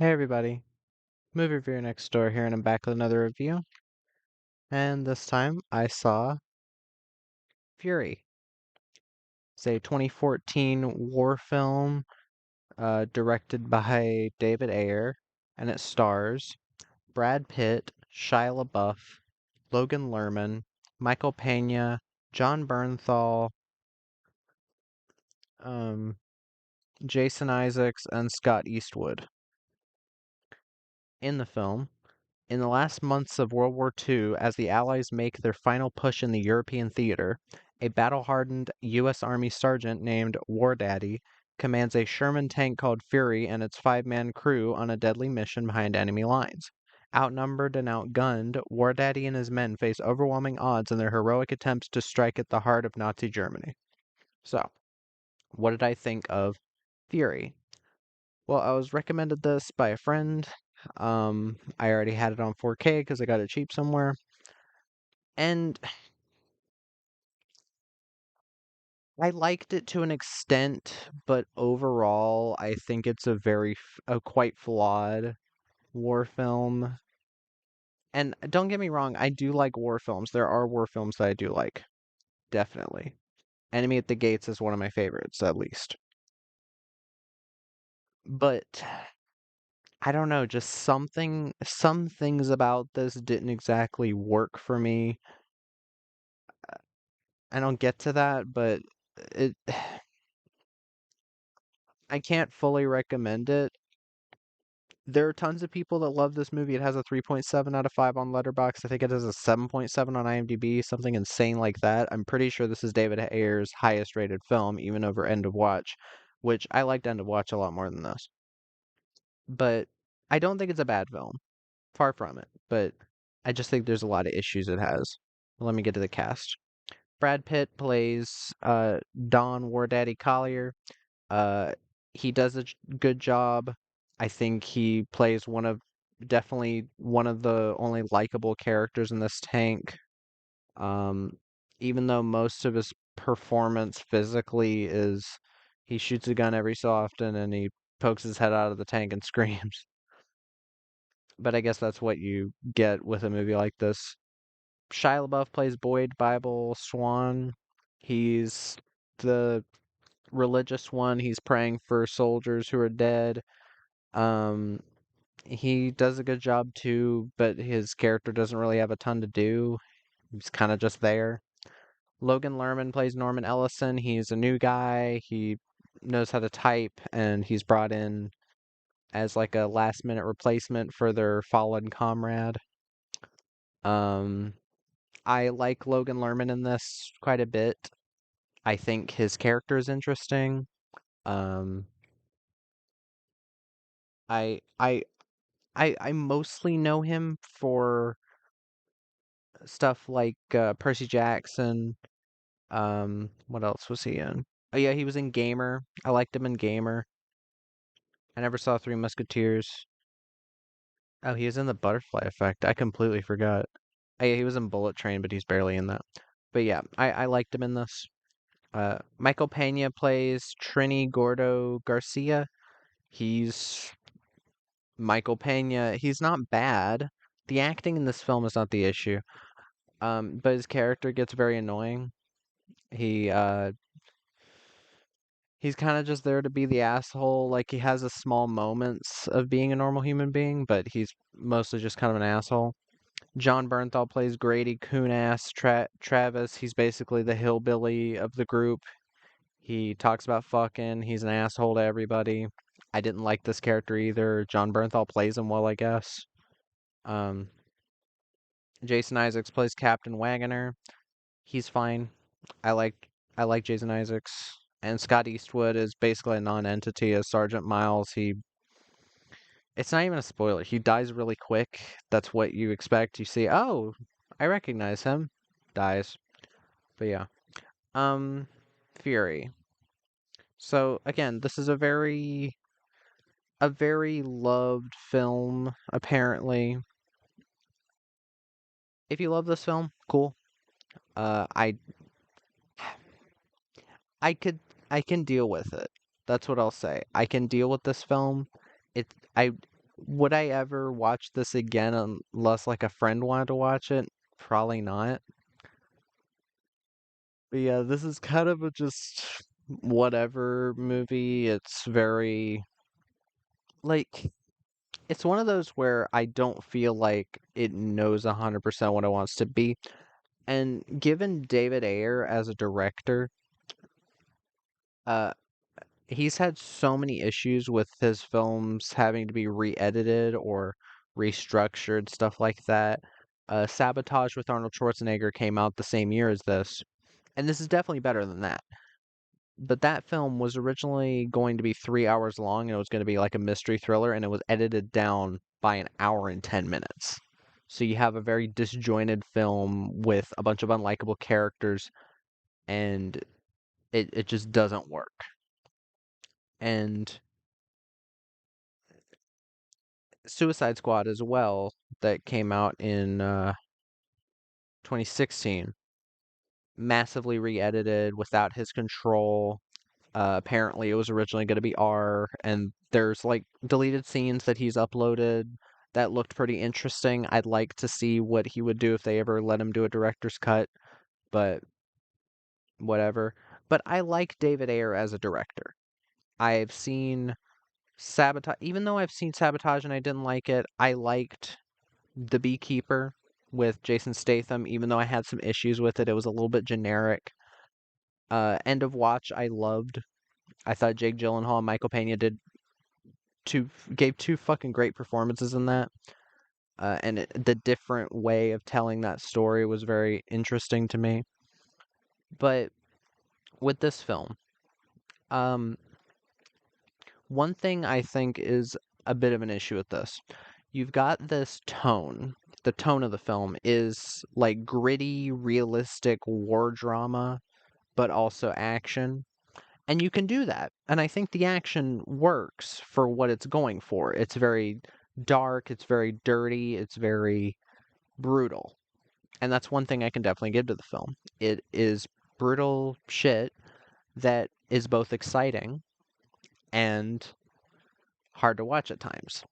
Hey everybody, Movie Reviewer Next Door here, and I'm back with another review. And this time I saw Fury. It's a 2014 war film directed by David Ayer, and it stars Brad Pitt, Shia LaBeouf, Logan Lerman, Michael Pena, John Bernthal, um, Jason Isaacs, and Scott Eastwood. In the film, in the last months of World War II, as the Allies make their final push in the European theater, a battle-hardened U.S. Army sergeant named War Daddy commands a Sherman tank called Fury and its five-man crew on a deadly mission behind enemy lines. Outnumbered and outgunned, War Daddy and his men face overwhelming odds in their heroic attempts to strike at the heart of Nazi Germany. So, what did I think of Fury? Well, I was recommended this by a friend. I already had it on 4K because I got it cheap somewhere. And I liked it to an extent, but overall, I think it's a quite flawed war film. And don't get me wrong, I do like war films. There are war films that I do like, definitely. Enemy at the Gates is one of my favorites, at least. But I don't know, just some things about this didn't exactly work for me. I don't get to that, but it I can't fully recommend it. There are tons of people that love this movie. It has a 3.7 out of 5 on Letterboxd. I think it has a 7.7 on IMDb, something insane like that. I'm pretty sure this is David Ayer's highest rated film, even over End of Watch, which I liked End of Watch a lot more than this. But I don't think it's a bad film. Far from it. But I just think there's a lot of issues it has. Let me get to the cast. Brad Pitt plays Don War Daddy Collier. Uh, he does a good job. I think he plays definitely one of the only likable characters in this tank. Um, Even though most of his performance physically is he shoots a gun every so often and he pokes his head out of the tank and screams. But I guess that's what you get with a movie like this. Shia LaBeouf plays Boyd Bible Swan. He's the religious one. He's praying for soldiers who are dead. Um, he does a good job too, but his character doesn't really have a ton to do. He's kind of just there. Logan Lerman plays Norman Ellison. He's a new guy. He knows how to type, and he's brought in as like a last minute replacement for their fallen comrade. Um, I like Logan Lerman in this quite a bit. I think his character is interesting. Um, I I I mostly know him for stuff like Percy Jackson. What else was he in? Oh yeah, he was in Gamer. I liked him in Gamer. I never saw Three Musketeers. Oh, he was in The Butterfly Effect. I completely forgot. Oh yeah, he was in Bullet Train, but he's barely in that. But yeah, I liked him in this. Michael Pena plays Trini Gordo Garcia. He's Michael Pena. He's not bad. The acting in this film is not the issue. But his character gets very annoying. He he's kind of just there to be the asshole. Like he has a small moments of being a normal human being, but he's mostly just kind of an asshole. John Bernthal plays Grady Coonass Travis. He's basically the hillbilly of the group. He talks about fucking. He's an asshole to everybody. I didn't like this character either. John Bernthal plays him well, I guess. Um, Jason Isaacs plays Captain Wagoner. He's fine. I like I like Jason Isaacs. And Scott Eastwood is basically a non-entity as Sergeant Miles. It's not even a spoiler. He dies really quick. That's what you expect. You see, oh, I recognize him. Dies. But yeah. Um Fury. So again, this is a very loved film apparently. If you love this film, cool. Uh I I could I can deal with it. That's what I'll say. I can deal with this film. It I Would I ever watch this again unless like a friend wanted to watch it? Probably not. But yeah, this is kind of a just whatever movie. It's very like it's one of those where I don't feel like it knows 100% what it wants to be. And given David Ayer as a director, uh, he's had so many issues with his films having to be re-edited or restructured, stuff like that. Sabotage with Arnold Schwarzenegger came out the same year as this, and this is definitely better than that. But that film was originally going to be 3 hours long, and it was going to be like a mystery thriller, and it was edited down by an hour and 10 minutes. So you have a very disjointed film with a bunch of unlikable characters, and it just doesn't work. And Suicide Squad as well, that came out in 2016, massively re-edited without his control. Apparently, it was originally going to be R, and there's like deleted scenes that he's uploaded that looked pretty interesting. I'd like to see what he would do if they ever let him do a director's cut, but whatever. But I like David Ayer as a director. I've seen Sabotage, even though I've seen Sabotage and I didn't like it, I liked The Beekeeper with Jason Statham, even though I had some issues with it. It was a little bit generic. End of Watch, I loved. I thought Jake Gyllenhaal and Michael Pena gave two fucking great performances in that. The different way of telling that story was very interesting to me. But with this film, um, one thing I think is a bit of an issue with this. You've got this tone. The tone of the film is like gritty, realistic war drama, but also action. And you can do that. And I think the action works for what it's going for. It's very dark, it's very dirty, it's very brutal. And that's one thing I can definitely give to the film. It is brutal shit that is both exciting and hard to watch at times.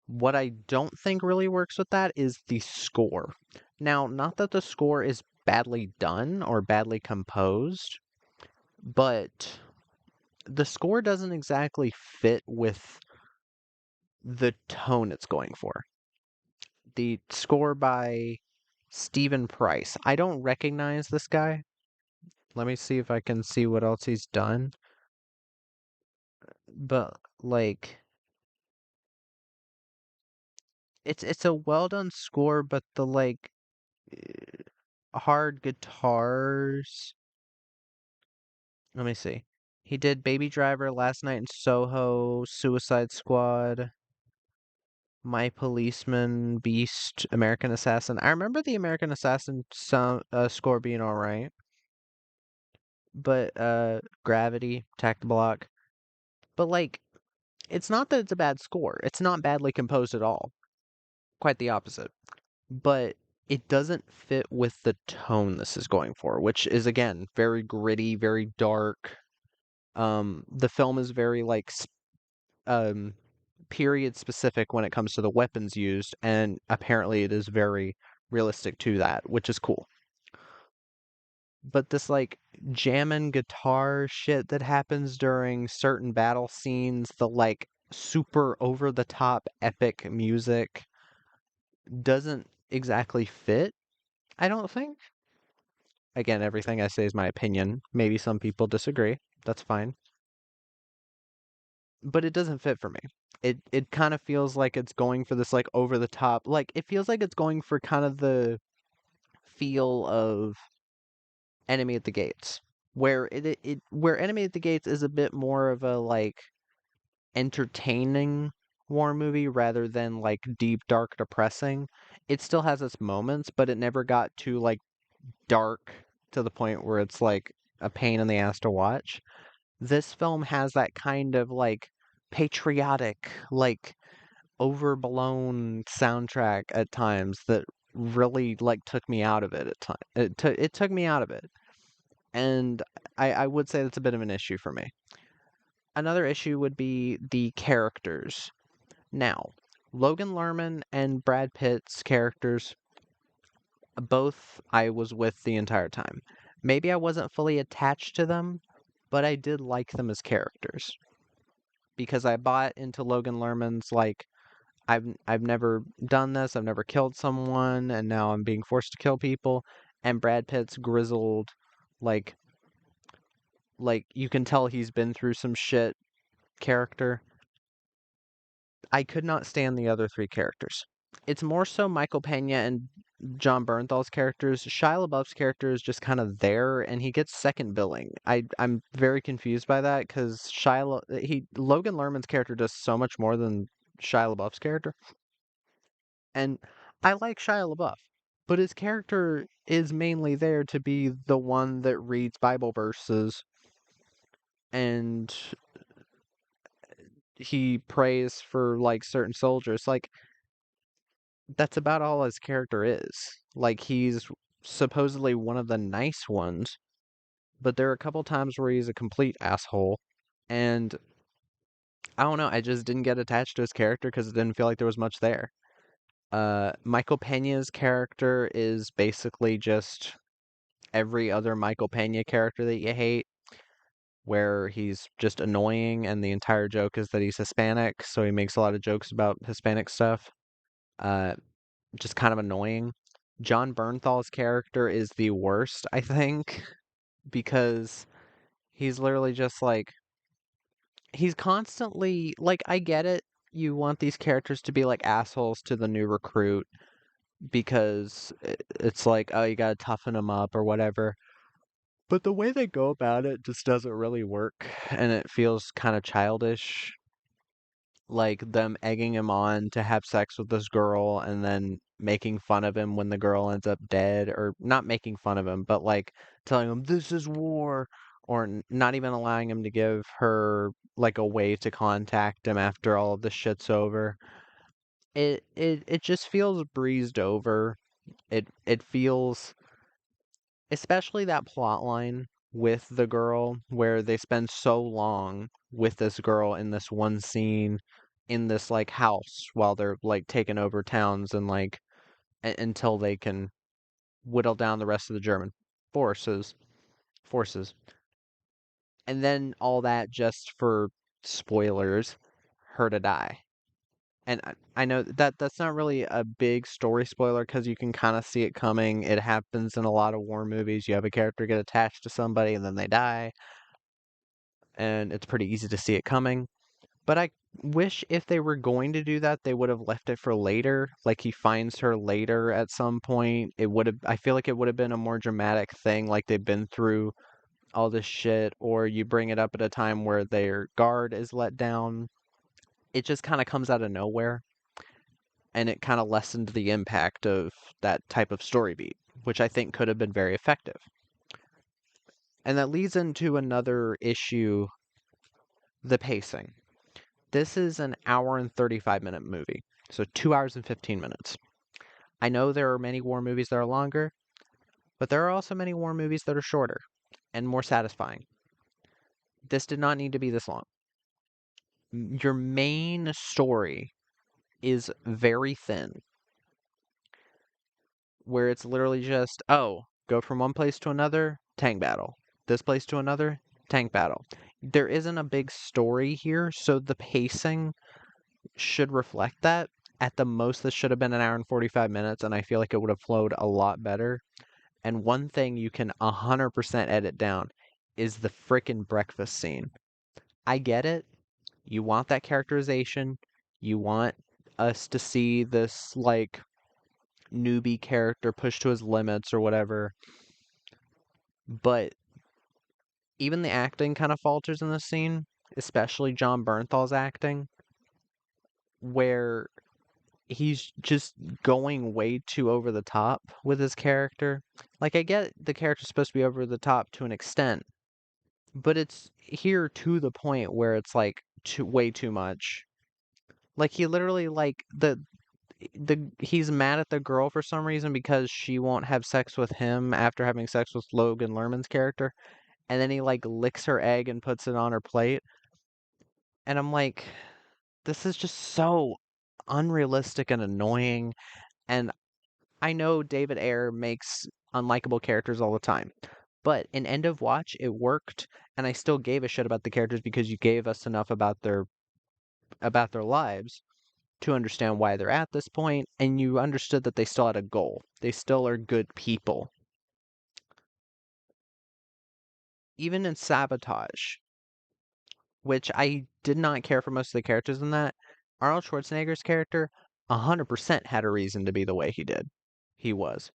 What I don't think really works with that is the score. Now, not that the score is badly done or badly composed, but the score doesn't exactly fit with the tone it's going for. The score by Stephen Price. I don't recognize this guy. Let me see if I can see what else he's done. But like it's a well done score, but the like hard guitars. Let me see. He did Baby Driver, Last Night in Soho, Suicide Squad, My Policeman, Beast, American Assassin. I remember the American Assassin score being all right, but Gravity, Attack the Block. But like, it's not that it's a bad score. It's not badly composed at all. Quite the opposite. But it doesn't fit with the tone this is going for, which is again very gritty, very dark. The film is very like um period specific when it comes to the weapons used, and apparently it is very realistic to that, which is cool. But this like jamming guitar shit that happens during certain battle scenes, the like super over the top epic music doesn't exactly fit, I don't think. Again, everything I say is my opinion. Maybe some people disagree. That's fine. But it doesn't fit for me. It kind of feels like it's going for this like over the top. Like it feels like it's going for kind of the feel of Enemy at the Gates, where where Enemy at the Gates is a bit more of a like entertaining war movie rather than like deep, dark, depressing. It still has its moments, but it never got too like dark to the point where it's like a pain in the ass to watch. This film has that kind of like patriotic, like overblown soundtrack at times that really like took me out of it at times. It took me out of it. And I would say that's a bit of an issue for me. Another issue would be the characters. Now, Logan Lerman and Brad Pitt's characters, both I was with the entire time. Maybe I wasn't fully attached to them, but I did like them as characters because I bought into Logan Lerman's like I've never done this, I've never killed someone, and now I'm being forced to kill people, and Brad Pitt's grizzled like you can tell he's been through some shit character. I could not stand the other three characters. It's more so Michael Pena and John Bernthal's characters. Shia LaBeouf's character is just kind of there, and he gets second billing. I'm very confused by that because Logan Lerman's character does so much more than Shia LaBeouf's character, and I like Shia LaBeouf, but his character is mainly there to be the one that reads Bible verses and he prays for like certain soldiers. Like that's about all his character is. Like he's supposedly one of the nice ones, but there are a couple times where he's a complete asshole. And I don't know, I just didn't get attached to his character because it didn't feel like there was much there. Michael Pena's character is basically just every other Michael Pena character that you hate, where he's just annoying and the entire joke is that he's Hispanic, so he makes a lot of jokes about Hispanic stuff. Uh, just kind of annoying. John Bernthal's character is the worst, I think, because he's literally just like he's constantly like I get it. You want these characters to be like assholes to the new recruit because it's like, oh, you gotta toughen them up or whatever. But the way they go about it just doesn't really work, and it feels kind of childish, like them egging him on to have sex with this girl and then making fun of him when the girl ends up dead, or not making fun of him, but like telling him this is war, or not even allowing him to give her like a way to contact him after all of this shit's over. It just feels breezed over. It feels, especially that plot line with the girl where they spend so long with this girl in this one scene in this like house while they're like taking over towns and like until they can whittle down the rest of the German forces forces. And then all that just for spoilers, her to die. And I know that that's not really a big story spoiler because you can kind of see it coming. It happens in a lot of war movies. You have a character get attached to somebody and then they die, and it's pretty easy to see it coming. But I wish if they were going to do that, they would have left it for later. Like he finds her later at some point. It would have, I feel like it would have been a more dramatic thing, like they've been through all this shit, or you bring it up at a time where their guard is let down. It just kind of comes out of nowhere, and it kind of lessened the impact of that type of story beat, which I think could have been very effective. And that leads into another issue, the pacing. This is an hour and 35-minute movie, so 2 hours and 15 minutes. I know there are many war movies that are longer, but there are also many war movies that are shorter and more satisfying. This did not need to be this long. Your main story is very thin, where it's literally just, oh, go from one place to another, tank battle. This place to another, tank battle. There isn't a big story here, so the pacing should reflect that. At the most, this should have been an hour and 45 minutes, and I feel like it would have flowed a lot better. And one thing you can 100% edit down is the frickin' breakfast scene. I get it. You want that characterization. You want us to see this, like, newbie character pushed to his limits or whatever. But even the acting kind of falters in this scene, especially John Bernthal's acting, where he's just going way too over the top with his character. Like, I get the character's supposed to be over the top to an extent, but it's here to the point where it's like way too much. Like he literally like the he's mad at the girl for some reason because she won't have sex with him after having sex with Logan Lerman's character, and then he like licks her egg and puts it on her plate. And I'm like, this is just so unrealistic and annoying. And I know David Ayer makes unlikable characters all the time, but in End of Watch, it worked, and I still gave a shit about the characters because you gave us enough about their lives to understand why they're at this point, and you understood that they still had a goal. They still are good people. Even in Sabotage, which I did not care for most of the characters in that, Arnold Schwarzenegger's character 100% had a reason to be the way he did. He was.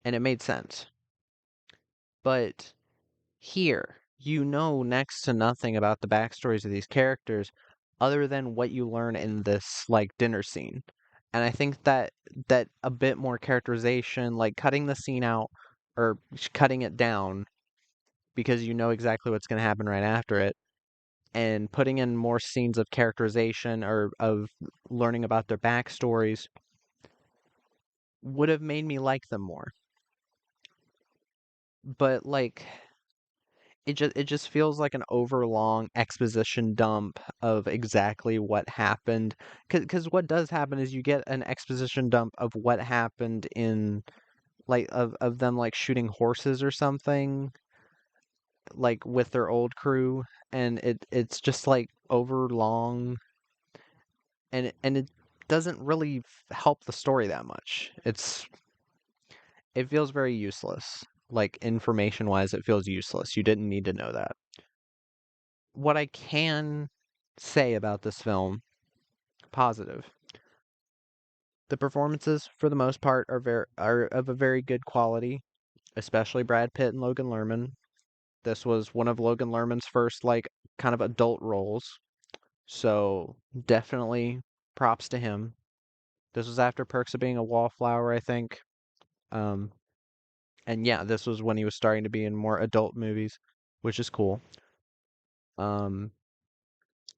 And it made sense. But here, you know next to nothing about the backstories of these characters other than what you learn in this like dinner scene. And I think that a bit more characterization, like cutting the scene out or cutting it down because you know exactly what's going to happen right after it and putting in more scenes of characterization or of learning about their backstories would have made me like them more. But like it just feels like an overlong exposition dump of exactly what happened. Because what does happen is you get an exposition dump of what happened in like of them like shooting horses or something like with their old crew, and it's just like overlong, and it doesn't really help the story that much. It feels very useless. Like information wise, it feels useless. You didn't need to know that. What I can say about this film, positive. The performances, for the most part, are of a very good quality, especially Brad Pitt and Logan Lerman. This was one of Logan Lerman's first like kind of adult roles, so definitely props to him. This was after Perks of Being a Wallflower, I think. Um, and yeah, this was when he was starting to be in more adult movies, which is cool. Um,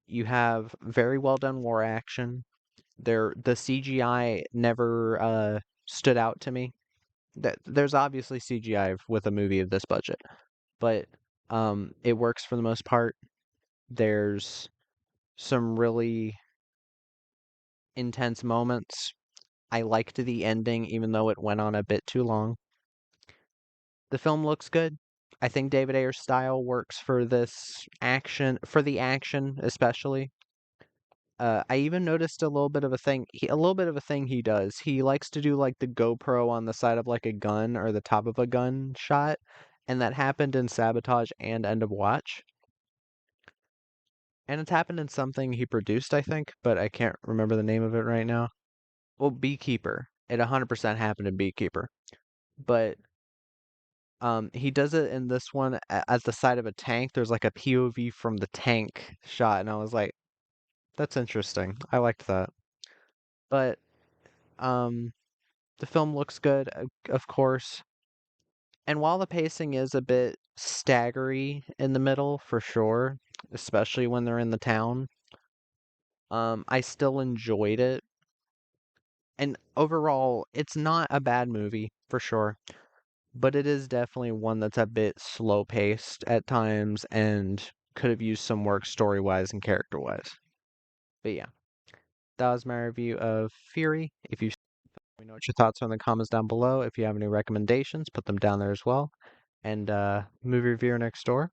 you have very well done war action. The CGI never stood out to me. There's obviously CGI with a movie of this budget, but it works for the most part. There's some really intense moments. I liked the ending, even though it went on a bit too long. The film looks good. I think David Ayer's style works for this action, for the action especially. I even noticed a little bit of a thing he does. He likes to do like the GoPro on the side of like a gun or the top of a gun shot, and that happened in Sabotage and End of Watch. And it's happened in something he produced, I think, but I can't remember the name of it right now. Well, Beekeeper. It 100% happened in Beekeeper. But he does it in this one at the side of a tank. There's like a POV from the tank shot, and I was like, that's interesting. I liked that. But um the film looks good, of course. And while the pacing is a bit staggery in the middle, for sure, especially when they're in the town, I still enjoyed it. And overall, it's not a bad movie, for sure, but it is definitely one that's a bit slow paced at times and could have used some work story wise and character wise. But yeah, that was my review of Fury. If you let me know what your thoughts are in the comments down below. If you have any recommendations, put them down there as well. And movie reviewer next door.